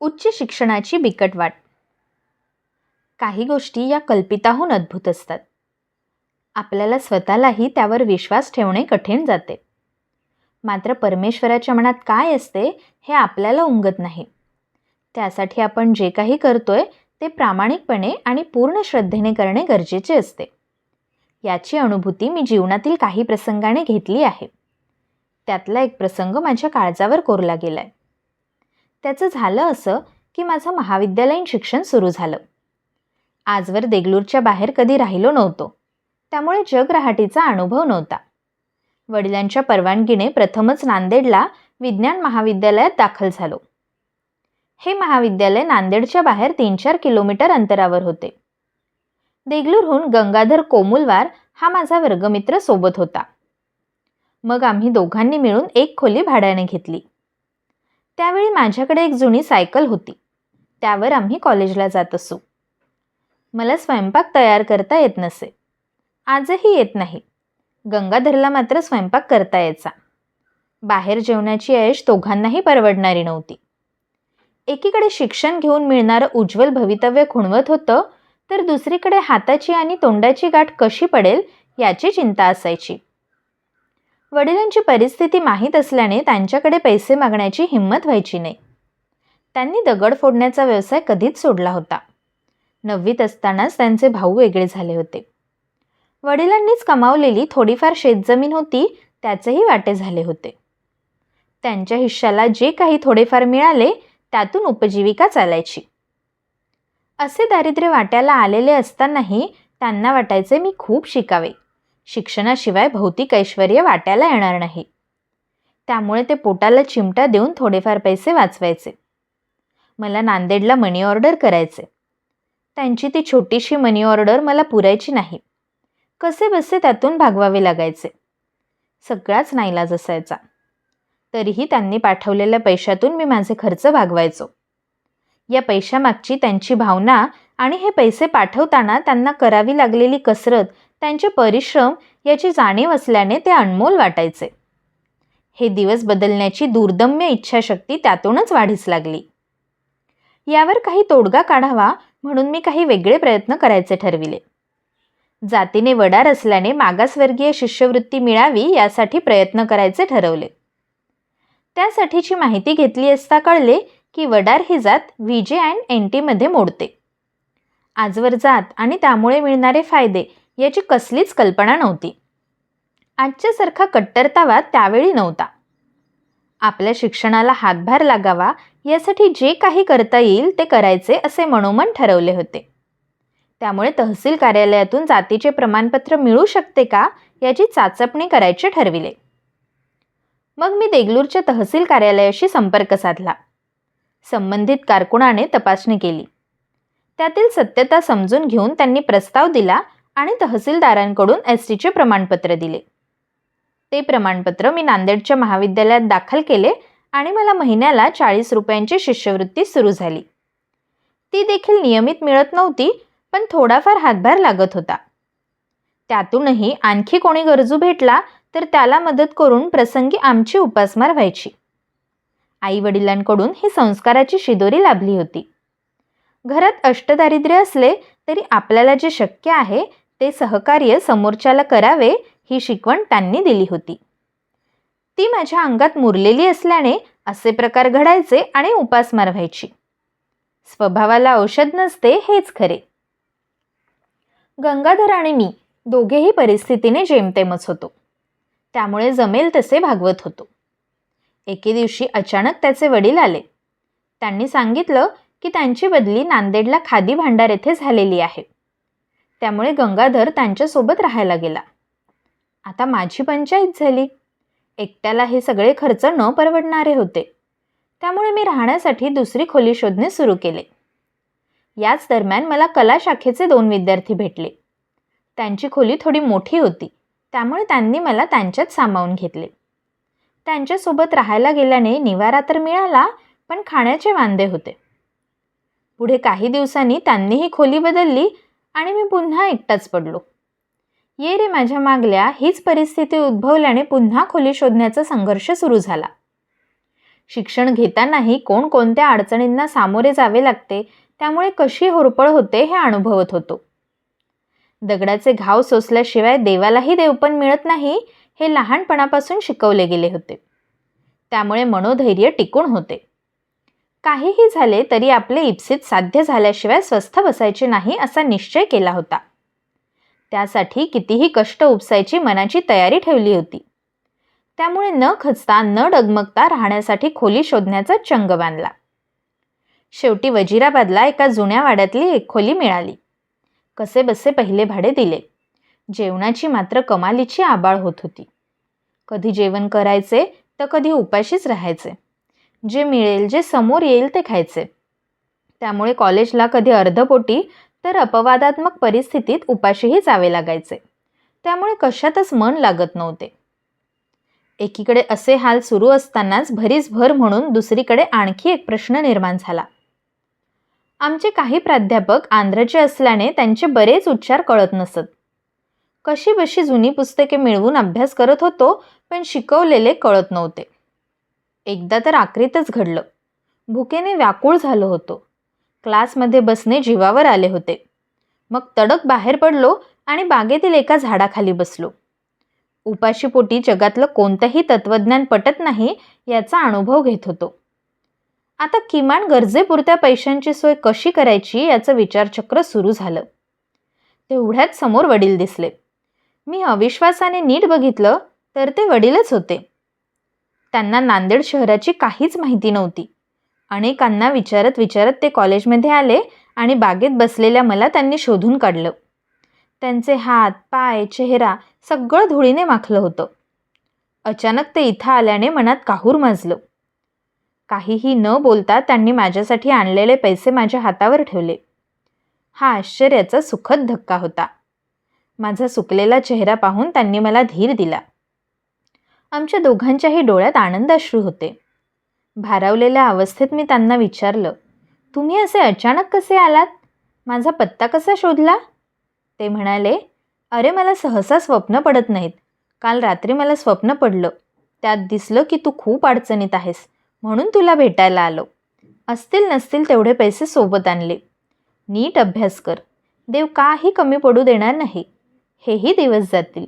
उच्च शिक्षणाची बिकट वाट. काही गोष्टी या कल्पिताहून अद्भुत असतात. आपल्याला स्वतःलाही त्यावर विश्वास ठेवणे कठीण जाते. मात्र परमेश्वराच्या मनात काय असते हे आपल्याला उमगत नाही. त्यासाठी आपण जे काही करतोय ते प्रामाणिकपणे आणि पूर्ण श्रद्धेने करणे गरजेचे असते. याची अनुभूती मी जीवनातील काही प्रसंगाने घेतली आहे. त्यातला एक प्रसंग माझ्या काळजावर कोरला गेलाय. त्याचं झालं असं की माझं महाविद्यालयीन शिक्षण सुरू झालं. आजवर देगलूरच्या बाहेर कधी राहिलो नव्हतो, त्यामुळे जगरहाटीचा अनुभव नव्हता. वडिलांच्या परवानगीने प्रथमच नांदेडला विज्ञान महाविद्यालयात दाखल झालो. हे महाविद्यालय नांदेडच्या बाहेर 3-4 किलोमीटर अंतरावर होते. देगलूरहून गंगाधर कोमुलवार हा माझा वर्गमित्र सोबत होता. मग आम्ही दोघांनी मिळून एक खोली भाड्याने घेतली. त्यावेळी माझ्याकडे एक जुनी सायकल होती. त्यावर आम्ही कॉलेजला जात असू. मला स्वयंपाक तयार करता येत नसे. आजही येत नाही. गंगाधरला मात्र स्वयंपाक करता यायचा. बाहेर जेवणाची ऐश दोघांनाही परवडणारी नव्हती. एकीकडे शिक्षण घेऊन मिळणारं उज्ज्वल भवितव्य खुणवत होतं, तर दुसरीकडे हाताची आणि तोंडाची गाठ कशी पडेल याची चिंता असायची. वडिलांची परिस्थिती माहीत असल्याने त्यांच्याकडे पैसे मागण्याची हिंमत व्हायची नाही. त्यांनी दगड फोडण्याचा व्यवसाय कधीच सोडला होता. 9वीत असतानाच त्यांचे भाऊ वेगळे झाले होते. वडिलांनीच कमावलेली थोडीफार शेतजमीन होती, त्याचेही वाटे झाले होते. त्यांच्या हिश्श्याला जे काही थोडेफार मिळाले त्यातून उपजीविका चालायची. असे दारिद्र्य वाट्याला आलेले असतानाही त्यांना वाटायचे मी खूप शिकावे. शिक्षणाशिवाय भौतिक ऐश्वर्य वाट्याला येणार नाही. त्यामुळे ते पोटाला चिमटा देऊन थोडेफार पैसे वाचवायचे. मला नांदेडला मनी ऑर्डर करायचे. त्यांची ती छोटीशी मनी ऑर्डर मला पुरायची नाही. कसे बसे त्यातून भागवावे लागायचे. सगळाच नाईलाज असायचा. तरीही त्यांनी पाठवलेल्या पैशातून मी माझे खर्च भागवायचो. या पैशामागची त्यांची भावना आणि हे पैसे पाठवताना त्यांना करावी लागलेली कसरत, त्यांचे परिश्रम याची जाणीव असल्याने ते अनमोल वाटायचे. हे दिवस बदलण्याची दुर्दम्य इच्छाशक्ती त्यातूनच वाढीस लागली. यावर काही तोडगा काढावा म्हणून मी काही वेगळे प्रयत्न करायचे ठरविले. जातीने वडार असल्याने मागासवर्गीय शिष्यवृत्ती मिळावी यासाठी प्रयत्न करायचे ठरवले. त्यासाठीची माहिती घेतली असता कळले की वडार ही जात व्हीजे अँड एनटीमध्ये मोडते. आजवर जात आणि त्यामुळे मिळणारे फायदे याची कसलीच कल्पना नव्हती. आजच्यासारखा कट्टरतावाद त्यावेळी नव्हता. आपल्या शिक्षणाला हातभार लागावा यासाठी जे काही करता येईल ते करायचे असे मनोमन ठरवले होते. त्यामुळे तहसील कार्यालयातून जातीचे प्रमाणपत्र मिळू शकते का याची चाचपणी करायचे ठरविले. मग मी देगलूरच्या तहसील कार्यालयाशी संपर्क साधला. संबंधित कारकुनाने तपासणी केली. त्यातील सत्यता समजून घेऊन त्यांनी प्रस्ताव दिला आणि तहसीलदारांकडून एसटीचे प्रमाणपत्र दिले. ते प्रमाणपत्र मी नांदेडच्या महाविद्यालयात दाखल केले आणि मला महिन्याला 40 रुपयांची शिष्यवृत्ती सुरू झाली. ती देखील नियमित मिळत नव्हती, पण थोडाफार हातभार लागत होता. त्यातूनही आणखी कोणी गरजू भेटला तर त्याला मदत करून प्रसंगी आमची उपासमार व्हायची. आई वडिलांकडून ही संस्काराची शिदोरी लाभली होती. घरात अष्टदारिद्र्य असले तरी आपल्याला जे शक्य आहे ते सहकार्य समोरच्याला करावे ही शिकवण त्यांनी दिली होती. ती माझ्या अंगात मुरलेली असल्याने असे प्रकार घडायचे आणि उपासमार व्हायची. स्वभावाला औषध नसते हेच खरे. गंगाधर आणि मी दोघेही परिस्थितीने जेमतेमच होतो. त्यामुळे जमेल तसे भागवत होतो. एके दिवशी अचानक त्याचे वडील आले. त्यांनी सांगितलं की त्यांची बदली नांदेडला खादी भांडार येथे झालेली आहे. त्यामुळे गंगाधर त्यांच्यासोबत राहायला गेला. आता माझी पंचाईत झाली. एकट्याला हे सगळे खर्च न परवडणारे होते. त्यामुळे मी राहण्यासाठी दुसरी खोली शोधणे सुरू केले. याच दरम्यान मला कला शाखेचे 2 विद्यार्थी भेटले. त्यांची खोली थोडी मोठी होती, त्यामुळे त्यांनी मला त्यांच्यात सामावून घेतले. त्यांच्यासोबत राहायला गेल्याने निवारा तर मिळाला, पण खाण्याचे वांदे होते. पुढे काही दिवसांनी त्यांनीही खोली बदलली आणि मी पुन्हा एकटाच पडलो. ये रे माझ्या मागल्या हीच परिस्थिती उद्भवल्याने पुन्हा खोली शोधण्याचा संघर्ष सुरू झाला. शिक्षण घेतानाही कोणकोणत्या अडचणींना सामोरे जावे लागते, त्यामुळे कशी होरपळ होते हे अनुभवत होतो. दगडाचे घाव सोसल्याशिवाय देवालाही देवपण मिळत नाही, हे लहानपणापासून शिकवले गेले होते. त्यामुळे मनोधैर्य टिकून होते. काहीही झाले तरी आपले इप्सित साध्य झाल्याशिवाय स्वस्थ बसायचे नाही असा निश्चय केला होता. त्यासाठी कितीही कष्ट उपसायची मनाची तयारी ठेवली होती. त्यामुळे न खचता न डगमगता राहण्यासाठी खोली शोधण्याचा चंग बांधला. शेवटी वजिराबादला एका जुन्या वाड्यातली एक खोली मिळाली. कसेबसे पहिले भाडे दिले. जेवणाची मात्र कमालीची आबाळ होत होती. कधी जेवण करायचे तर कधी उपाशीच राहायचे. जे मिळेल, जे समोर येईल ते खायचे. त्यामुळे कॉलेजला कधी अर्धपोटी तर अपवादात्मक परिस्थितीत उपाशीही जावे लागायचे. त्यामुळे कशातच मन लागत नव्हते. एकीकडे असे हाल सुरू असतानाच भरीसभर म्हणून दुसरीकडे आणखी एक प्रश्न निर्माण झाला. आमचे काही प्राध्यापक आंध्रचे असल्याने त्यांचे बरेच उच्चार कळत नसत. कशीबशी जुनी पुस्तके मिळवून अभ्यास करत होतो, पण शिकवलेले कळत नव्हते. एकदा तर आक्रीतच घडलं. भुकेने व्याकुळ झालो होतो. क्लासमध्ये बसणे जीवावर आले होते. मग तडक बाहेर पडलो आणि बागेतील एका झाडाखाली बसलो. उपाशीपोटी जगातलं कोणतंही तत्त्वज्ञान पटत नाही याचा अनुभव घेत होतो. आता किमान गरजेपुरत्या पैशांची सोय कशी करायची याचं विचारचक्र सुरू झालं. तेवढ्यात समोर वडील दिसले. मी अविश्वासाने नीट बघितलं तर ते वडीलच होते. त्यांना नांदेड शहराची काहीच माहिती नव्हती. अनेकांना विचारत विचारत ते कॉलेजमध्ये आले आणि बागेत बसलेल्या मला त्यांनी शोधून काढलं. त्यांचे हात, पाय, चेहरा सगळं धुळीने माखलं होतं. अचानक ते इथं आल्याने मनात काहूर माजलं. काहीही न बोलता त्यांनी माझ्यासाठी आणलेले पैसे माझ्या हातावर ठेवले. हा आश्चर्याचा सुखद धक्का होता. माझा सुकलेला चेहरा पाहून त्यांनी मला धीर दिला. आमच्या दोघांच्याही डोळ्यात आनंदाश्रू होते. भारावलेल्या अवस्थेत मी त्यांना विचारलं, तुम्ही असे अचानक कसे आलात? माझा पत्ता कसा शोधला? ते म्हणाले, अरे मला सहसा स्वप्न पडत नाहीत. काल रात्री मला स्वप्न पडलं. त्यात दिसलं की तू खूप अडचणीत आहेस, म्हणून तुला भेटायला आलो. असतील नसतील तेवढे पैसे सोबत आणले. नीट अभ्यास कर. देव काही कमी पडू देणार नाही. हेही दिवस जातील.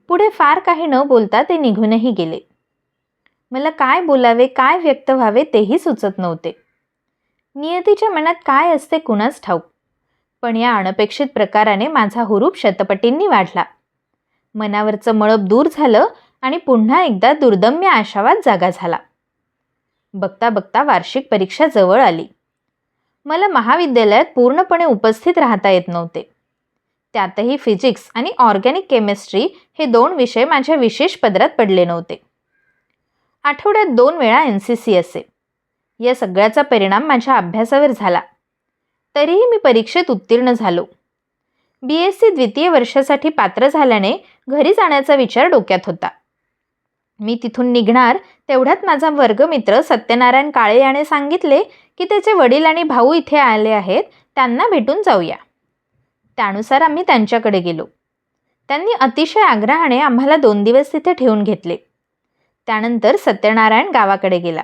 पुढे फार काही न बोलता ते निघूनही गेले. मला काय बोलावे, काय व्यक्त व्हावे तेही सुचत नव्हते. नियतीच्या मनात काय असते कुणास ठाऊक, पण या अनपेक्षित प्रकाराने माझा हुरूप शतपटींनी वाढला. मनावरचं मळप दूर झालं आणि पुन्हा एकदा दुर्दम्य आशावाद जागा झाला. बघता बघता वार्षिक परीक्षा जवळ आली. मला महाविद्यालयात पूर्णपणे उपस्थित राहता येत नव्हते. त्यातही फिजिक्स आणि ऑर्गॅनिक केमिस्ट्री हे 2 विषय माझ्या विशेष पदरात पडले नव्हते. आठवड्यात 2 वेळा NCC असे. या सगळ्याचा परिणाम माझ्या अभ्यासावर झाला. तरीही मी परीक्षेत उत्तीर्ण झालो. BSc द्वितीय वर्षासाठी पात्र झाल्याने घरी जाण्याचा विचार डोक्यात होता. मी तिथून निघणार तेवढ्यात माझा वर्गमित्र सत्यनारायण काळे याने सांगितले की त्याचे वडील आणि भाऊ इथे आले आहेत, त्यांना भेटून जाऊया. त्यानुसार आम्ही त्यांच्याकडे गेलो. त्यांनी अतिशय आग्रहाने आम्हाला 2 दिवस तिथे ठेवून घेतले. त्यानंतर सत्यनारायण गावाकडे गेला.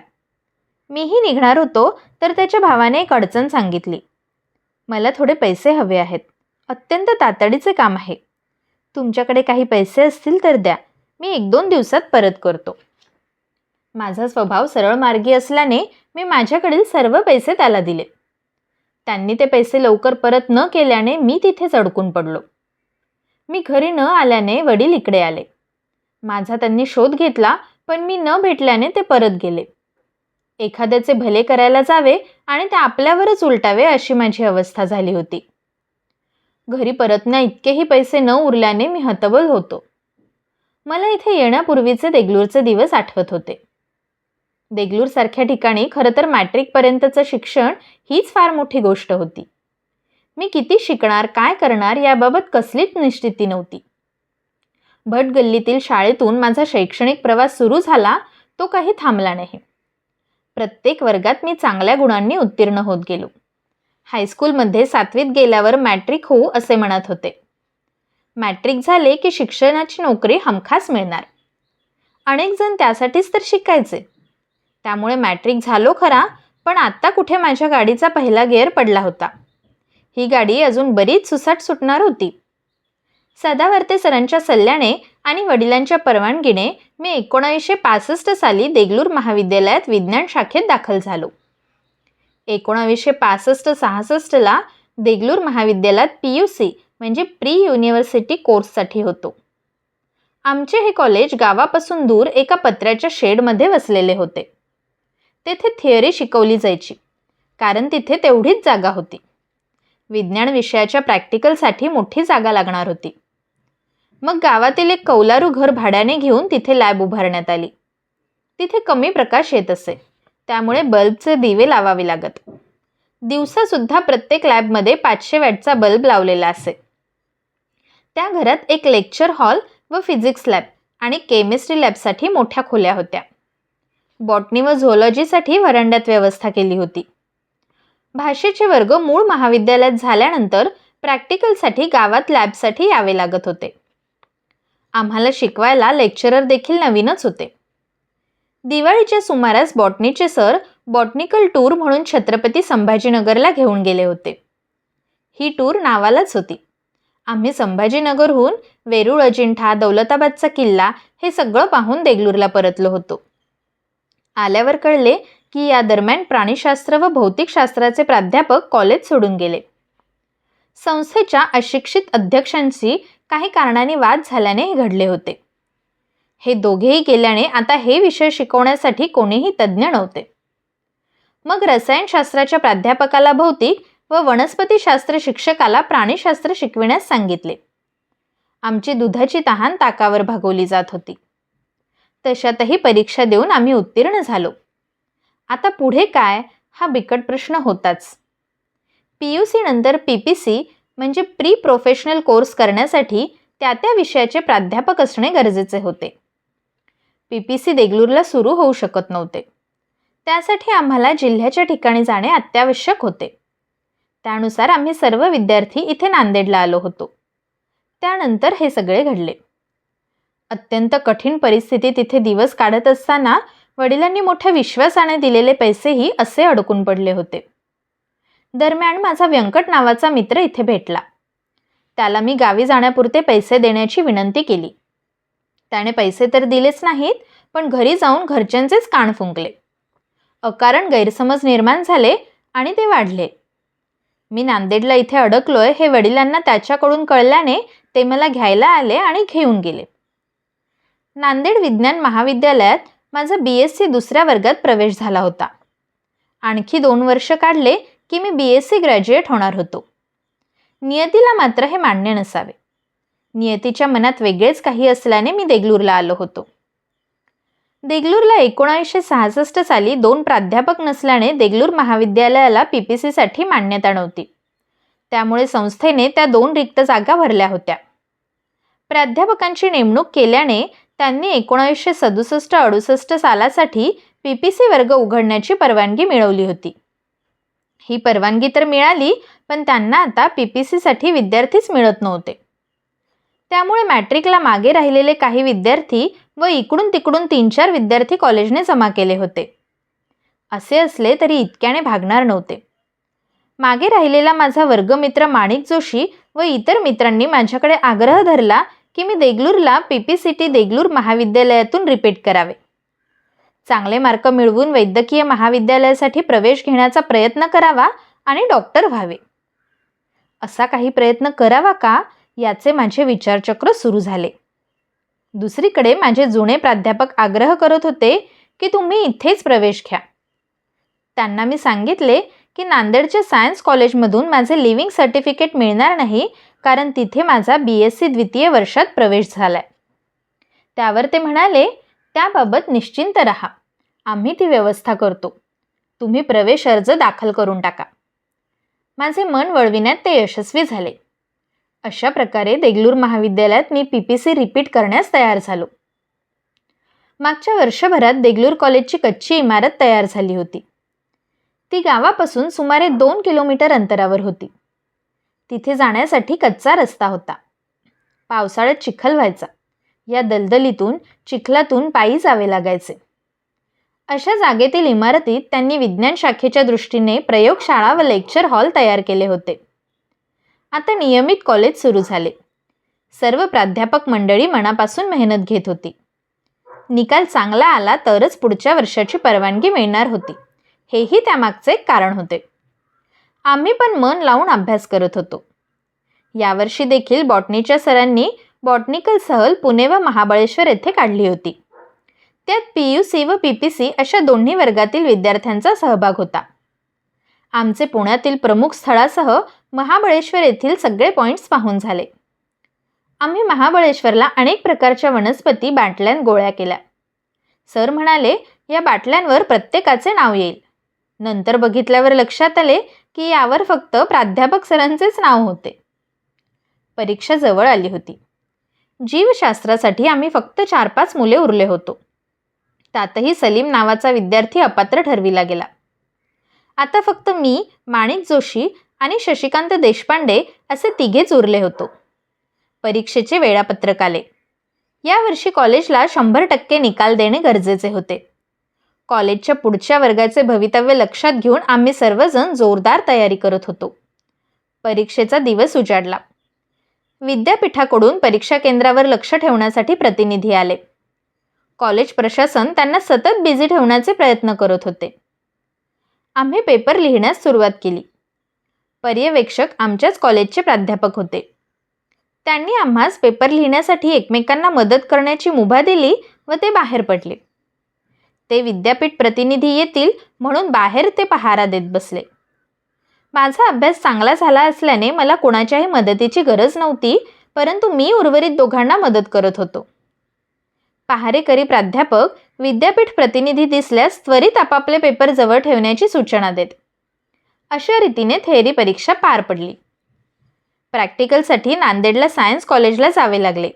मीही निघणार होतो तर त्याच्या भावाने एक अडचण सांगितली. मला थोडे पैसे हवे आहेत. अत्यंत तातडीचे काम आहे. तुमच्याकडे काही पैसे असतील तर द्या. मी 1-2 दिवसात परत करतो. माझा स्वभाव सरळ मार्गी असल्याने मी माझ्याकडील सर्व पैसे त्याला दिले. त्यांनी ते पैसे लवकर परत न केल्याने मी तिथेच अडकून पडलो. मी घरी न आल्याने वडील इकडे आले. माझा त्यांनी शोध घेतला, पण मी न भेटल्याने ते परत गेले. एखाद्याचे भले करायला जावे आणि ते आपल्यावरच उलटावे अशी माझी अवस्था झाली होती. घरी परतण्या इतकेही पैसे न उरल्याने मी हतबल होतो. मला इथे येण्यापूर्वीचे देगलूरचे दिवस आठवत होते. देगलूरसारख्या ठिकाणी खरं तर मॅट्रिकपर्यंतचं शिक्षण हीच फार मोठी गोष्ट होती. मी किती शिकणार, काय करणार याबाबत कसलीच निश्चिती नव्हती. भटगल्लीतील शाळेतून माझा शैक्षणिक प्रवास सुरू झाला, तो काही थांबला नाही. प्रत्येक वर्गात मी चांगल्या गुणांनी उत्तीर्ण होत गेलो. हायस्कूलमध्ये 7वीत गेल्यावर मॅट्रिक होऊ असे म्हणत होते. मॅट्रिक झाले की शिक्षणाची नोकरी हमखास मिळणार. अनेक जण त्यासाठीच तर शिकायचे. त्यामुळे मॅट्रिक झालो खरा, पण आत्ता कुठे माझ्या गाडीचा पहिला गिअर पडला होता. ही गाडी अजून बरीच सुसाट सुटणार होती. सदावर्ते सरांच्या सल्ल्याने आणि वडिलांच्या परवानगीने मी 1965 साली देगलूर महाविद्यालयात विज्ञान शाखेत दाखल झालो. 1965-66ला देगलूर महाविद्यालयात PUC म्हणजे प्री युनिव्हर्सिटी कोर्ससाठी होतो. आमचे हे कॉलेज गावापासून दूर एका पत्र्याच्या शेडमध्ये वसलेले होते. तेथे थिअरी शिकवली जायची, कारण तिथे तेवढीच जागा होती. विज्ञान विषयाच्या प्रॅक्टिकलसाठी मोठी जागा लागणार होती. मग गावातील एक कौलारू घर भाड्याने घेऊन तिथे लॅब उभारण्यात आली. तिथे कमी प्रकाश येत असे, त्यामुळे बल्बचे दिवे लावावे लागत. दिवसासुद्धा प्रत्येक लॅबमध्ये 500 वॅटचा बल्ब लावलेला असे. त्या घरात एक लेक्चर हॉल व फिजिक्स लॅब आणि केमिस्ट्री लॅबसाठी मोठ्या खोल्या होत्या. बॉटनी व झोलॉजीसाठी व्हरांड्यात व्यवस्था केली होती. भाषेचे वर्ग मूळ महाविद्यालयात झाल्यानंतर प्रॅक्टिकलसाठी गावात लॅबसाठी यावे लागत होते. आम्हाला शिकवायला लेक्चरर देखील नवीनच होते. दिवाळीच्या सुमारास बॉटनीचे सर बॉटनिकल टूर म्हणून छत्रपती संभाजीनगरला घेऊन गेले होते. ही टूर नावालाच होती. आम्ही संभाजीनगरहून वेरूळ अजिंठा, दौलताबादचा किल्ला हे सगळं पाहून देगलूरला परतलो होतो. आल्यावर कळले की या दरम्यान प्राणीशास्त्र व भौतिकशास्त्राचे प्राध्यापक कॉलेज सोडून गेले. संस्थेच्या अशिक्षित अध्यक्षांशी काही कारणाने वाद झाल्याने हे घडले होते. हे दोघेही गेल्याने आता हे विषय शिकवण्यासाठी कोणीही तज्ज्ञ नव्हते. मग रसायनशास्त्राच्या प्राध्यापकाला भौतिक व वनस्पतीशास्त्र शिक्षकाला प्राणीशास्त्र शिकविण्यास सांगितले. आमची दुधाची तहान ताकावर भागवली जात होती. तशातही परीक्षा देऊन आम्ही उत्तीर्ण झालो. आता पुढे काय हा बिकट प्रश्न होताच. PUC नंतर PPC म्हणजे प्री प्रोफेशनल कोर्स करण्यासाठी त्या विषयाचे प्राध्यापक असणे गरजेचे होते. PPC देगलूरला सुरू होऊ शकत नव्हते. त्यासाठी आम्हाला जिल्ह्याच्या ठिकाणी जाणे अत्यावश्यक होते. त्यानुसार आम्ही सर्व विद्यार्थी इथे नांदेडला आलो होतो. त्यानंतर हे सगळे घडले. अत्यंत कठीण परिस्थितीत इथे दिवस काढत असताना वडिलांनी मोठ्या विश्वासाने दिलेले पैसेही असे अडकून पडले होते. दरम्यान माझा व्यंकट नावाचा मित्र इथे भेटला. त्याला मी गावी जाण्यापुरते पैसे देण्याची विनंती केली. त्याने पैसे तर दिलेच नाहीत, पण घरी जाऊन घरच्यांचेच कान फुंकले. अकारण गैरसमज निर्माण झाले आणि ते वाढले. मी नांदेडला इथे अडकलोय हे वडिलांना त्याच्याकडून कळल्याने ते मला घ्यायला आले आणि घेऊन गेले. नांदेड विज्ञान महाविद्यालयात माझा BSc दुसऱ्या वर्गात प्रवेश झाला होता. आणखी 2 वर्ष काढले की मी BSc ग्रॅज्युएट होणार होतो. नियतीला मात्र हे मान्य नसावे. नियतीच्या मनात वेगळेच काही असल्याने मी देगलूरला आलो होतो. देगलूरला 1966 साली 2 प्राध्यापक नसल्याने देगलूर महाविद्यालयाला PPC साठी मान्यता नव्हती. त्यामुळे संस्थेने त्या 2 रिक्त जागा भरल्या होत्या. प्राध्यापकांची नेमणूक केल्याने त्यांनी 1967-68 सालासाठी PPC वर्ग उघडण्याची परवानगी मिळवली होती. ही परवानगी तर मिळाली, पण त्यांना आता PPC साठी विद्यार्थीच मिळत नव्हते. त्यामुळे मॅट्रिकला मागे राहिलेले काही विद्यार्थी व इकडून तिकडून 3-4 विद्यार्थी कॉलेजने जमा केले होते. असे असले तरी इतक्याने भागणार नव्हते. मागे राहिलेला माझा वर्गमित्र माणिक जोशी व इतर मित्रांनी माझ्याकडे आग्रह धरला की मी देगलूरला PPCT देगलूर महाविद्यालयातून रिपीट करावे. चांगले मार्क मिळवून वैद्यकीय महाविद्यालयासाठी प्रवेश घेण्याचा प्रयत्न करावा आणि डॉक्टर व्हावे. असा काही प्रयत्न करावा का याचे माझे विचारचक्र सुरू झाले. दुसरीकडे माझे जुने प्राध्यापक आग्रह करत होते की तुम्ही इथेच प्रवेश घ्या. त्यांना मी सांगितले की नांदेडच्या सायन्स कॉलेजमधून माझे लिव्हिंग सर्टिफिकेट मिळणार नाही, कारण तिथे माझा BSc द्वितीय वर्षात प्रवेश झालाय. त्यावर ते म्हणाले, त्याबाबत निश्चिंत रहा, आम्ही ती व्यवस्था करतो. तुम्ही प्रवेश अर्ज दाखल करून टाका. माझे मन वळविण्यात ते यशस्वी झाले. अशा प्रकारे देगलूर महाविद्यालयात मी PPC रिपीट करण्यास तयार झालो. मागच्या वर्षभरात देगलूर कॉलेजची कच्ची इमारत तयार झाली होती. ती गावापासून सुमारे 2 किलोमीटर अंतरावर होती. तिथे जाण्यासाठी कच्चा रस्ता होता. पावसाळ्यात चिखल व्हायचा. या दलदलीतून चिखलातून पायी जावे लागायचे. अशा जागेतील इमारतीत त्यांनी विज्ञान शाखेच्या दृष्टीने प्रयोगशाळा व लेक्चर हॉल तयार केले होते. आता नियमित कॉलेज सुरू झाले. सर्व प्राध्यापक मंडळी मनापासून मेहनत घेत होती. निकाल चांगला आला तरच पुढच्या वर्षाची परवानगी मिळणार होती, हेही त्यामागचे एक कारण होते. आम्ही पण मन लावून अभ्यास करत होतो. यावर्षी देखील बॉटनीच्या सरांनी बॉटनिकल सहल पुणे व महाबळेश्वर येथे काढली होती. त्यात PUC व PPC अशा दोन्ही वर्गातील विद्यार्थ्यांचा सहभाग होता. आमचे पुण्यातील प्रमुख स्थळासह महाबळेश्वर येथील सगळे पॉईंट्स पाहून झाले. आम्ही महाबळेश्वरला अनेक प्रकारच्या वनस्पती बाटल्यात गोळ्या केल्या. सर म्हणाले, या बाटल्यांवर प्रत्येकाचे नाव येईल. नंतर बघितल्यावर लक्षात आले की यावर फक्त प्राध्यापक सरांचेच नाव होते. परीक्षा जवळ आली होती. जीवशास्त्रासाठी आम्ही फक्त 4-5 मुले उरले होतो. त्यातही सलीम नावाचा विद्यार्थी अपात्र ठरविला गेला. आता फक्त मी, माणिक जोशी आणि शशिकांत देशपांडे असे तिघेच उरले होतो. परीक्षेचे वेळापत्रक आले. यावर्षी कॉलेजला 100% निकाल देणे गरजेचे होते. कॉलेजच्या पुढच्या वर्गाचे भवितव्य लक्षात घेऊन आम्ही सर्वजण जोरदार तयारी करत होतो. परीक्षेचा दिवस उजाडला. विद्यापीठाकडून परीक्षा केंद्रावर लक्ष ठेवण्यासाठी प्रतिनिधी आले. कॉलेज प्रशासन त्यांना सतत बिझी ठेवण्याचे प्रयत्न करत होते. आम्ही पेपर लिहिण्यास सुरुवात केली. पर्यवेक्षक आमच्याच कॉलेजचे प्राध्यापक होते. त्यांनी आम्हास पेपर लिहिण्यासाठी एकमेकांना मदत करण्याची मुभा दिली व ते बाहेर पडले. ते विद्यापीठ प्रतिनिधी येतील म्हणून बाहेर ते पहारा देत बसले. माझा अभ्यास चांगला झाला असल्याने मला कोणाच्याही मदतीची गरज नव्हती, परंतु मी उर्वरित दोघांना मदत करत होतो. पहारेकरी प्राध्यापक विद्यापीठ प्रतिनिधी दिसल्यास त्वरित आपापले पेपर जवळ ठेवण्याची सूचना देत. अशा रीतीने थेअरी परीक्षा पार पडली. प्रॅक्टिकलसाठी नांदेडला सायन्स कॉलेजला जावे लागले.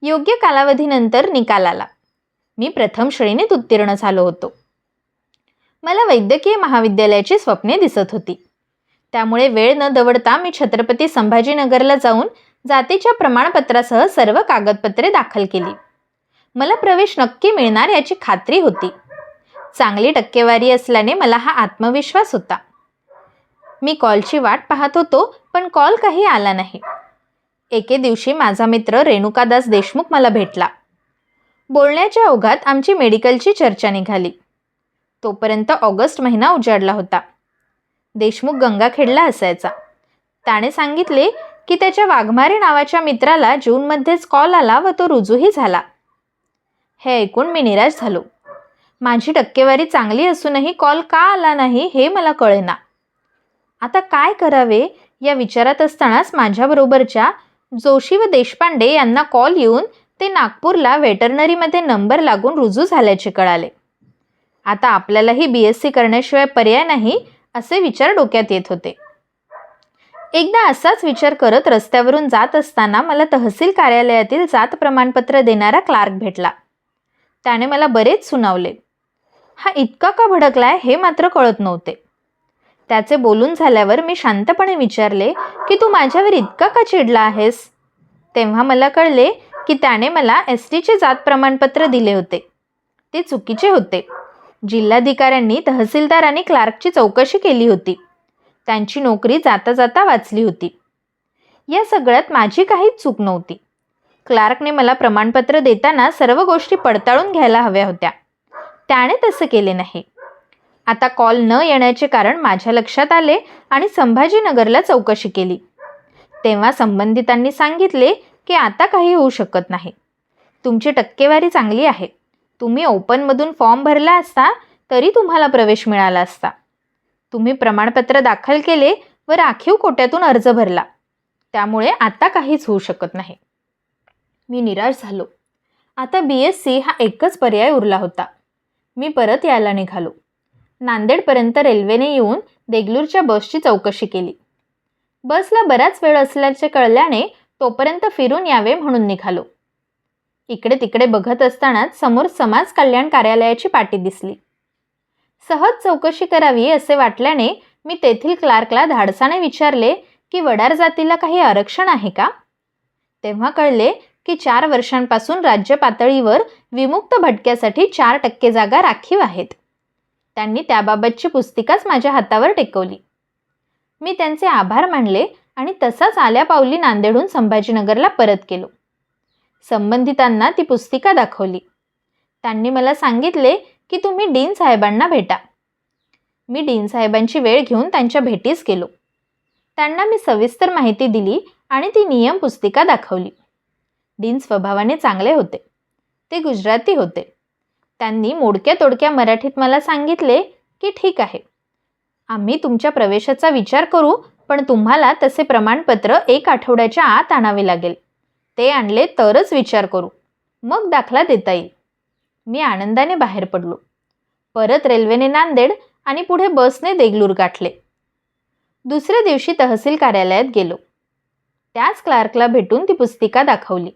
योग्य कालावधीनंतर निकाल आला. मी प्रथम श्रेणीत उत्तीर्ण झालो होतो. मला वैद्यकीय महाविद्यालयाची स्वप्ने दिसत होती. त्यामुळे वेळ न दवडता मी छत्रपती संभाजीनगरला जाऊन जातीच्या प्रमाणपत्रासह सर्व कागदपत्रे दाखल केली. मला प्रवेश नक्की मिळणार याची खात्री होती. चांगली टक्केवारी असल्याने मला हा आत्मविश्वास होता. मी कॉलची वाट पाहत होतो, पण कॉल काही आला नाही. एके दिवशी माझा मित्र रेणुकादास देशमुख मला भेटला. बोलण्याच्या ओघात आमची मेडिकलची चर्चा निघाली. तोपर्यंत ऑगस्ट महिना उजाडला होता. देशमुख गंगाखेडला असायचा. त्याने सांगितले की त्याच्या वाघमारे नावाच्या मित्राला जूनमध्येच कॉल आला व तो रुजूही झाला. हे ऐकून मी निराश झालो. माझी टक्केवारी चांगली असूनही कॉल का आला नाही हे मला कळेना. आता काय करावे या विचारात असतानाच माझ्याबरोबरच्या जोशी व देशपांडे यांना कॉल येऊन ते नागपूरला वेटरनरीमध्ये नंबर लागून रुजू झाल्याचे कळाले. आता आपल्यालाही BSc करण्याशिवाय पर्याय नाही असे विचार डोक्यात येत होते. एकदा असाच विचार करत रस्त्यावरून जात असताना मला तहसील कार्यालयातील जात प्रमाणपत्र देणारा क्लार्क भेटला. त्याने मला बरेच सुनावले. हा इतका का भडकलाय हे मात्र कळत नव्हते. त्याचे बोलून झाल्यावर मी शांतपणे विचारले की तू माझ्यावर इतका का चिडला आहेस? तेव्हा मला कळले की त्याने मला STचे जात प्रमाणपत्र दिले होते. ते चुकीचे होते. जिल्हाधिकाऱ्यांनी तहसीलदार आणि क्लार्कची चौकशी केली होती. त्यांची नोकरी जाता जाता वाचली होती. या सगळ्यात माझी काहीच चूक नव्हती. क्लार्कने मला प्रमाणपत्र देताना सर्व गोष्टी पडताळून घ्यायला हव्या होत्या. त्याने तसे केले नाही. आता कॉल न येण्याचे कारण माझ्या लक्षात आले आणि संभाजीनगरला चौकशी केली. तेव्हा संबंधितांनी सांगितले की आता काही होऊ शकत नाही. तुमची टक्केवारी चांगली आहे. तुम्ही ओपनमधून फॉर्म भरला असता तरी तुम्हाला प्रवेश मिळाला असता. तुम्ही प्रमाणपत्र दाखल केले व राखीव कोट्यातून अर्ज भरला. त्यामुळे आता काहीच होऊ शकत नाही. मी निराश झालो. आता BSc हा एकच पर्याय उरला होता. मी परत यायला निघालो. नांदेडपर्यंत रेल्वेने येऊन देगलूरच्या बसची चौकशी केली. बसला बराच वेळ असल्याचे कळल्याने तोपर्यंत फिरून यावे म्हणून निघालो. इकडे तिकडे बघत असतानाच समोर समाज कल्याण कार्यालयाची पाटी दिसली. सहज चौकशी करावी असे वाटल्याने मी तेथील क्लार्कला धाडसाने विचारले की वडार जातीला काही आरक्षण आहे का? तेव्हा कळले की 4 वर्षांपासून राज्य पातळीवर विमुक्त भटक्यासाठी 4% जागा राखीव आहेत. त्यांनी त्याबाबतची पुस्तिकाच माझ्या हातावर टेकवली. मी त्यांचे आभार मानले आणि तसाच आल्यापावली नांदेडहून संभाजीनगरला परत गेलो. संबंधितांना ती पुस्तिका दाखवली. त्यांनी मला सांगितले की तुम्ही डीन साहेबांना भेटा. मी डीन साहेबांची वेळ घेऊन त्यांच्या भेटीस गेलो. त्यांना मी सविस्तर माहिती दिली आणि ती नियम पुस्तिका दाखवली. डीन स्वभावाने चांगले होते. ते गुजराती होते. त्यांनी मोडक्या तोडक्या मराठीत मला सांगितले की ठीक आहे, आम्ही तुमच्या प्रवेशाचा विचार करू, पण तुम्हाला तसे प्रमाणपत्र 1 आठवड्याच्या आत आणावे लागेल. ते आणले तरच विचार करू, मग दाखला देता येईल. मी आनंदाने बाहेर पडलो. परत रेल्वेने नांदेड आणि पुढे बसने देगलूर गाठले. दुसऱ्या दिवशी तहसील कार्यालयात गेलो. त्याच क्लार्कला भेटून ती पुस्तिका दाखवली.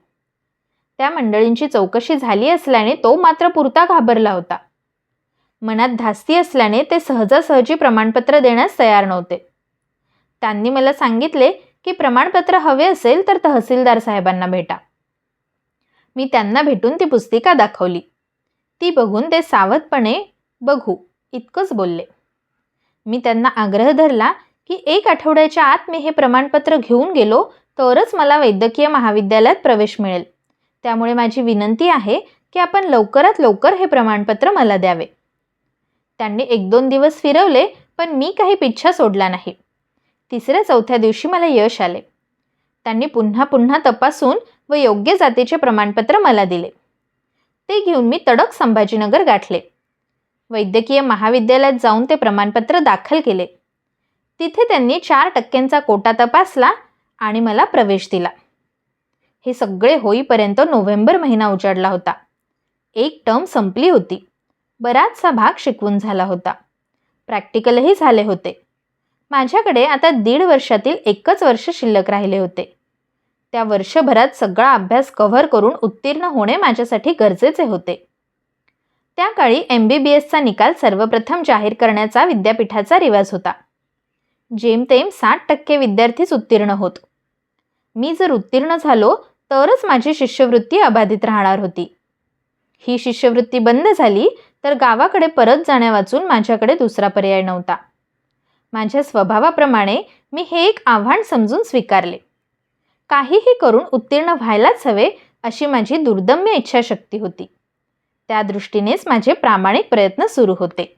त्या मंडळींची चौकशी झाली असल्याने तो मात्र पुरता घाबरला होता. मनात धास्ती असल्याने ते सहजासहजी प्रमाणपत्र देण्यास तयार नव्हते. त्यांनी मला सांगितले की प्रमाणपत्र हवे असेल तर तहसीलदार साहेबांना भेटा. मी त्यांना भेटून ती पुस्तिका दाखवली. ती बघून ते सावधपणे बघू इतकंच बोलले. मी त्यांना आग्रह धरला की 1 आठवड्याच्या आत मी हे प्रमाणपत्र घेऊन गेलो तरच मला वैद्यकीय महाविद्यालयात प्रवेश मिळेल. त्यामुळे माझी विनंती आहे की आपण लवकरात लवकर हे प्रमाणपत्र मला द्यावे. त्यांनी 1-2 दिवस फिरवले, पण मी काही पिच्छा सोडला नाही. 3-4 दिवशी मला यश आले. त्यांनी पुन्हा पुन्हा तपासून व योग्य जातीचे प्रमाणपत्र मला दिले. ते घेऊन मी तडक संभाजीनगर गाठले. वैद्यकीय महाविद्यालयात जाऊन ते प्रमाणपत्र दाखल केले. तिथे त्यांनी 4% कोटा तपासला आणि मला प्रवेश दिला. हे सगळे होईपर्यंत नोव्हेंबर महिना उजाडला होता. 1 टर्म संपली होती. बराचसा भाग शिकवून झाला होता. प्रॅक्टिकलही झाले होते. माझ्याकडे आता 1.5 वर्षातील 1च वर्ष शिल्लक राहिले होते. त्या वर्षभरात सगळा अभ्यास कव्हर करून उत्तीर्ण होणे माझ्यासाठी गरजेचे होते. त्या काळी MBBSचा निकाल सर्वप्रथम जाहीर करण्याचा विद्यापीठाचा रिवाज होता. जेमतेम 60% विद्यार्थीच उत्तीर्ण होत. मी जर उत्तीर्ण झालो तरच माझी शिष्यवृत्ती अबाधित राहणार होती. ही शिष्यवृत्ती बंद झाली तर गावाकडे परत जाण्यावाचून माझ्याकडे दुसरा पर्याय नव्हता. माझ्या स्वभावाप्रमाणे मी हे एक आव्हान समजून स्वीकारले. काहीही करून उत्तीर्ण व्हायलाच हवे अशी माझी दुर्दम्य इच्छाशक्ती होती. त्या दृष्टीनेच माझे प्रामाणिक प्रयत्न सुरू होते.